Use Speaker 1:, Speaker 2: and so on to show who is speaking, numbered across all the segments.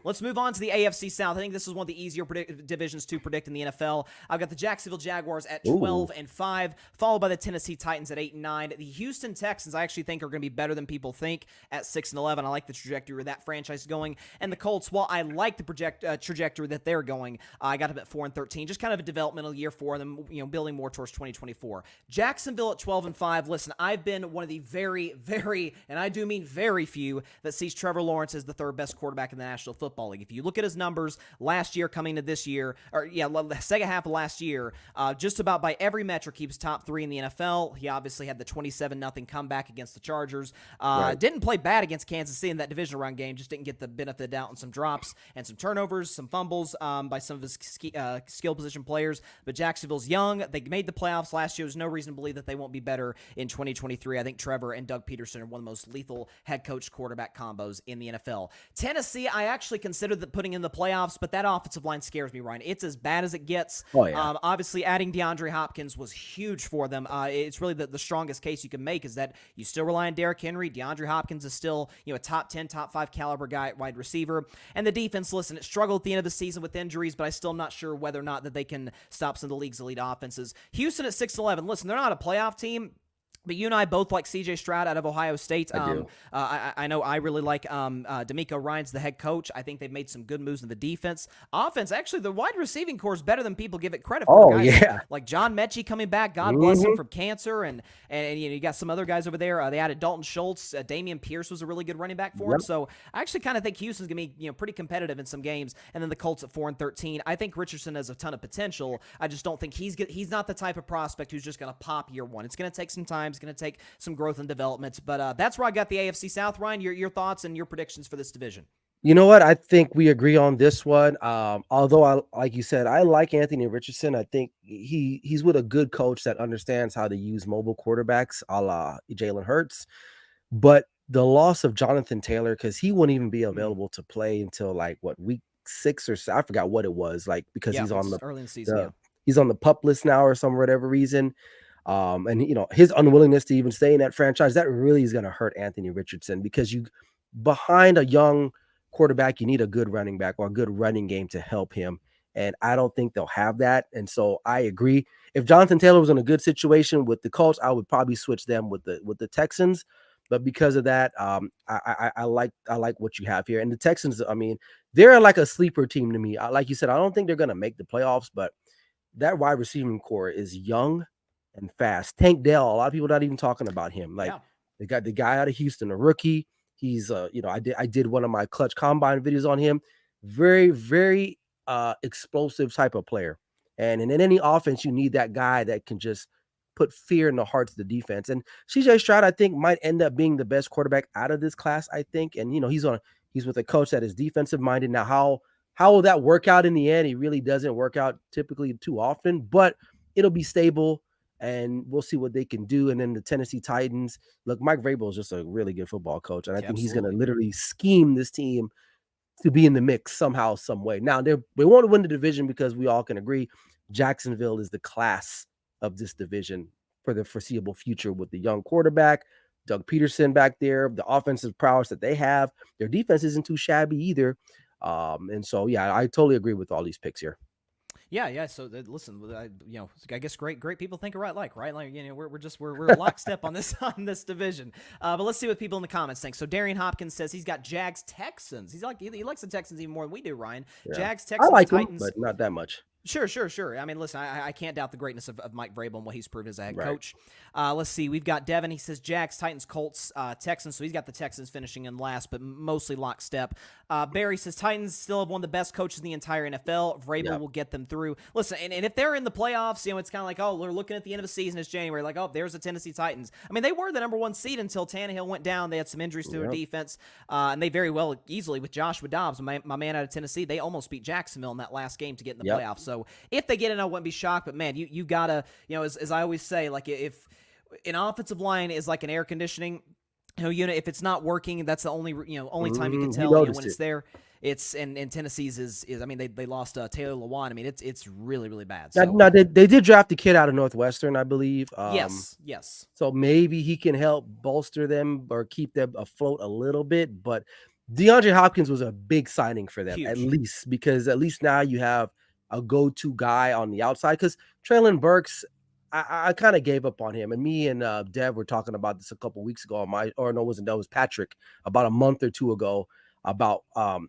Speaker 1: Let's move on to the AFC South. I think this is one of the easier divisions to predict in the NFL. I've got the Jacksonville Jaguars at 12-5, followed by the Tennessee Titans at 8-9. The Houston Texans, I actually think, are going to be better than people think at 6-11. I like the trajectory of that franchise going. And the Colts, while I like the trajectory that they're going, I got them at 4-13. Just kind of a developmental year for them, building more towards 2024. Jacksonville at 12-5. Listen, I've been one of the very, very, and I do mean very few, that sees Trevor Lawrence as the third best quarterback in the National Football League. If you look at his numbers last year coming to this year, the second half of last year, just about by every metric, he was top 3 in the NFL. He obviously had the 27-0 comeback against the Chargers. Didn't play bad against Kansas City in that divisional round game, just didn't get the benefit of the doubt on some drops and some turnovers, some fumbles by some of his skill position players. But Jacksonville's young. They made the playoffs last year. There's no reason to believe that they won't be better in 2023. I think Trevor and Doug Peterson are one of the most lethal head coach quarterback combos in the NFL. Tennessee, I actually considered putting in the playoffs, but that offensive line scares me, Ryan. It's as bad as it gets. Obviously, adding DeAndre Hopkins was huge for them. It's really the strongest case you can make is that you still rely on Derrick Henry. DeAndre Hopkins is still a top 10, top 5 caliber guy, wide receiver. And the defense, listen, it struggled at the end of the season with injuries, but I still am not sure whether or not that they can stop some of the league's elite offenses. Houston at 6-11. Listen, they're not a playoff team, but you and I both like C.J. Stroud out of Ohio State. I know I really like D'Amico Ryans, the head coach. I think they've made some good moves in the defense. Offense, actually, the wide receiving core is better than people give it credit for. Like John Mechie coming back, God bless him, from cancer, and you got some other guys over there. They added Dalton Schultz. Damian Pierce was a really good running back for him. So I actually kind of think Houston's going to be pretty competitive in some games. And then the Colts at 4-13. I think Richardson has a ton of potential. I just don't think he's not the type of prospect who's just going to pop year one. It's going to take some time. It's going to take some growth and development, but that's where I got the AFC South. Ryan, your thoughts and your predictions for this division.
Speaker 2: You know what? I think we agree on this one. Although, like you said, I like Anthony Richardson. I think he's with a good coach that understands how to use mobile quarterbacks, a la Jalen Hurts. But the loss of Jonathan Taylor, because he wouldn't even be available to play until week 6 or 7. I forgot what it was, because he's on the
Speaker 1: early in the season.
Speaker 2: He's on the PUP list now or some whatever reason. And his unwillingness to even stay in that franchise, that really is going to hurt Anthony Richardson, because behind a young quarterback, you need a good running back or a good running game to help him. And I don't think they'll have that. And so I agree. If Jonathan Taylor was in a good situation with the Colts, I would probably switch them with the Texans. But because of that, I like what you have here. And the Texans, they're like a sleeper team to me. Like you said, I don't think they're going to make the playoffs, but that wide receiving core is young and fast. Tank Dell, a lot of people not even talking about him. They got the guy out of Houston, a rookie. He's I did one of my clutch combine videos on him. Very, very explosive type of player. And in any offense, you need that guy that can just put fear in the hearts of the defense. And CJ Stroud, I think, might end up being the best quarterback out of this class, I think. And he's with a coach that is defensive minded. Now, how will that work out in the end? He really doesn't work out typically too often, but it'll be stable. And we'll see what they can do. And then the Tennessee Titans, look, Mike Vrabel is just a really good football coach. And I think he's going to literally scheme this team to be in the mix somehow, some way. Now, they won't win the division because we all can agree Jacksonville is the class of this division for the foreseeable future with the young quarterback, Doug Peterson back there, the offensive prowess that they have. Their defense isn't too shabby either. And so, yeah, I totally agree with all these picks here.
Speaker 1: Yeah. So listen, I guess great people think right. We're lockstep on this division. But let's see what people in the comments think. So Darian Hopkins says he's got Jags Texans. He likes the Texans even more than we do, Ryan. Yeah. Jags Texans.
Speaker 2: I like
Speaker 1: Titans,
Speaker 2: them, but not that much.
Speaker 1: Sure. I mean, listen, I can't doubt the greatness of Mike Vrabel and what he's proved as a head coach. Let's see. We've got Devin. He says Jags, Titans, Colts, Texans. So he's got the Texans finishing in last, but mostly lockstep. Barry says Titans still have one of the best coaches in the entire NFL. Vrabel will get them through. Listen, and if they're in the playoffs, it's kind of like, we're looking at the end of the season. It's January. There's the Tennessee Titans. I mean, they were the number 1 seed until Tannehill went down. They had some injuries to their defense, and they very well easily with Joshua Dobbs, my man out of Tennessee, they almost beat Jacksonville in that last game to get in the playoffs. So if they get in, I wouldn't be shocked. But man, you gotta, as I always say, if an offensive line is like an air conditioning unit, if it's not working, that's the only time you can tell when it's there. It's and Tennessee's is I mean they lost Taylor Lewan. I mean it's really, really bad. So,
Speaker 2: now they did draft a kid out of Northwestern, I believe.
Speaker 1: Yes.
Speaker 2: So maybe he can help bolster them or keep them afloat a little bit, but DeAndre Hopkins was a big signing for them, at
Speaker 1: Huge.
Speaker 2: least, because at least now you have a go-to guy on the outside. Because Traylon Burks, I kind of gave up on him. And me and Dev were talking about this a couple weeks ago on it wasn't Dev, it was Patrick, about a month or two ago, about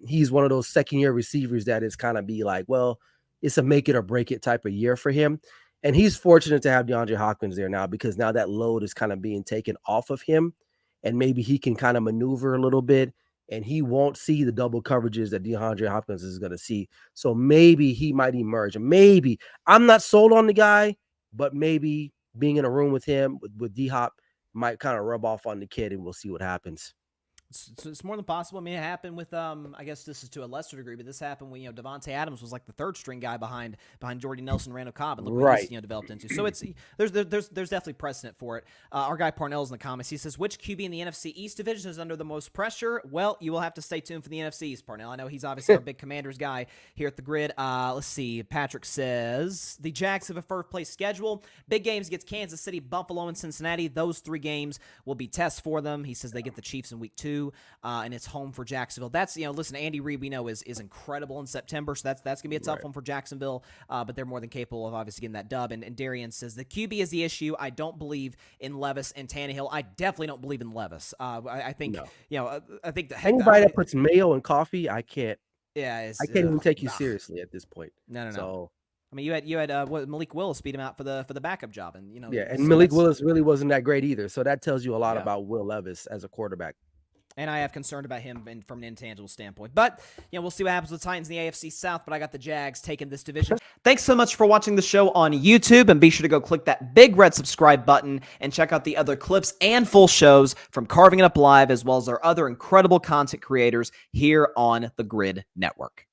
Speaker 2: he's one of those second-year receivers that is kind of be like, well, it's a make it or break it type of year for him. And he's fortunate to have DeAndre Hopkins there now, because now that load is kind of being taken off of him, and maybe he can kind of maneuver a little bit, and he won't see the double coverages that DeAndre Hopkins is going to see. So maybe he might emerge. And maybe, I'm not sold on the guy, but maybe being in a room with him, with D-Hop, might kind of rub off on the kid, and we'll see what happens.
Speaker 1: It's more than possible. I mean, it happened with I guess this is to a lesser degree, but this happened when Devontae Adams was like the third string guy behind Jordy Nelson, Randall Cobb, and look what he's developed into. So it's there's definitely precedent for it. Our guy Parnell's in the comments. He says, which QB in the NFC East division is under the most pressure? Well, you will have to stay tuned for the NFC East, Parnell. I know he's obviously our big Commanders guy here at the Grid. Let's see. Patrick says the Jags have a first place schedule. Big games against Kansas City, Buffalo, and Cincinnati. Those 3 games will be tests for them. He says they get the Chiefs in week 2. And it's home for Jacksonville. That's, listen, Andy Reid, we know, is incredible in September, so that's going to be a tough one for Jacksonville, but they're more than capable of obviously getting that dub. And Darian says the QB is the issue. I don't believe in Levis and Tannehill. I definitely don't believe in Levis. I think, I think
Speaker 2: anybody that puts mayo in coffee, I can't.
Speaker 1: Yeah,
Speaker 2: I can't even take you seriously at this point.
Speaker 1: No.
Speaker 2: So,
Speaker 1: I mean, you had Malik Willis beat him out for the backup job, and
Speaker 2: and so Malik Willis really wasn't that great either. So that tells you a lot about Will Levis as a quarterback.
Speaker 1: And I have concern about him from an intangible standpoint. But, we'll see what happens with the Titans in the AFC South, but I got the Jags taking this division. Thanks so much for watching the show on YouTube, and be sure to go click that big red subscribe button and check out the other clips and full shows from Carving It Up Live, as well as our other incredible content creators here on the Grid Network.